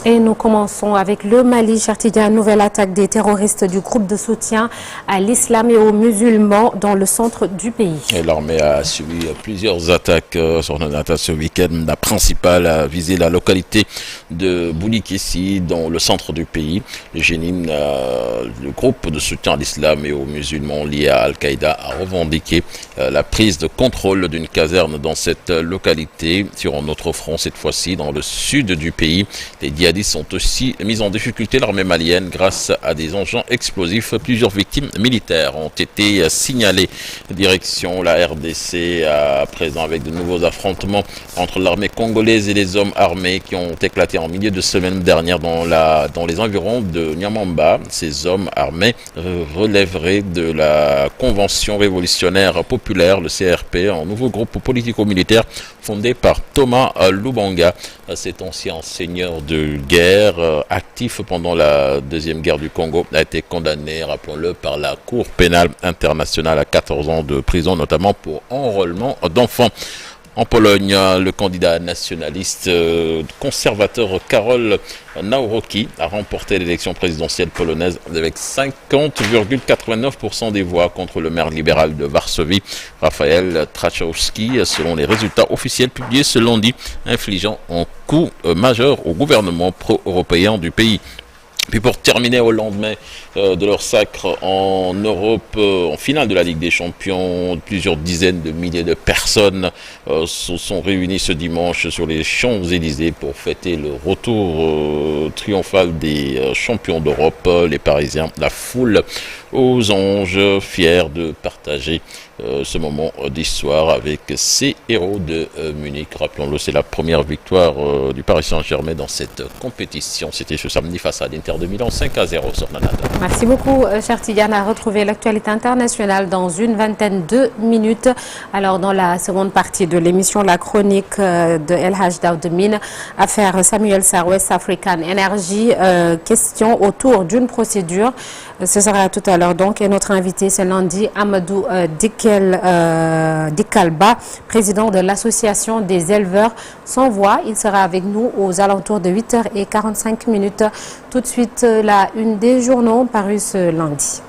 Et nous commençons avec le Mali. Chartidia, nouvelle attaque des terroristes du groupe de soutien à l'islam et aux musulmans dans le centre du pays. L'armée a subi plusieurs attaques sur Nata ce week-end. La principale a visé la localité de Boulikessi, dans le centre du pays. Le Génine, le groupe de soutien à l'islam et aux musulmans liés à Al-Qaïda, a revendiqué la prise de contrôle d'une caserne dans cette localité. Sur un autre front, cette fois-ci dans le sud du pays, les djihadistes sont aussi mis en difficulté. L'armée malienne grâce à des engins explosifs. Plusieurs victimes militaires ont été signalées. Direction la RDC à présent avec de nouveaux affrontements entre l'armée congolaise et les hommes armés qui ont éclaté en milieu de semaine dernière dans les environs de Nyamamba. Ces hommes armés relèveraient de la Convention révolutionnaire populaire, le CRP, un nouveau groupe politico-militaire fondé par Thomas Lubanga. Cet ancien seigneur de guerre actif pendant la deuxième guerre du Congo a été condamné, rappelons-le, par la Cour pénale internationale à 14 ans de prison, notamment pour enrôlement d'enfants. En Pologne, le candidat nationaliste conservateur Karol Nawrocki a remporté l'élection présidentielle polonaise avec 50,89% des voix contre le maire libéral de Varsovie, Rafael Trzaskowski, selon les résultats officiels publiés ce lundi, infligeant un coup majeur au gouvernement pro-européen du pays. Puis pour terminer, au lendemain de leur sacre en Europe, en finale de la Ligue des Champions, plusieurs dizaines de milliers de personnes se sont réunies ce dimanche sur les Champs-Élysées pour fêter le retour triomphal des champions d'Europe, les Parisiens. La foule aux anges, fiers de partager ce moment d'histoire avec ces héros de Munich. Rappelons-le, c'est la première victoire du Paris Saint-Germain dans cette compétition. C'était ce samedi face à l'Inter de Milan, 5-0 sur Nanada. Merci beaucoup, Chartidiane. À retrouver l'actualité internationale dans une vingtaine de minutes. Alors, dans la seconde partie de l'émission, la chronique de El Hadj Daoudmine, affaire Samuel Sarr, West African Energy, question autour d'une procédure. Ce sera tout à l'heure donc. Et notre invité, c'est lundi Amadou Dikalba, président de l'association des éleveurs sans voix. Il sera avec nous aux alentours de 8h45. Tout de suite, la une des journaux parus ce lundi.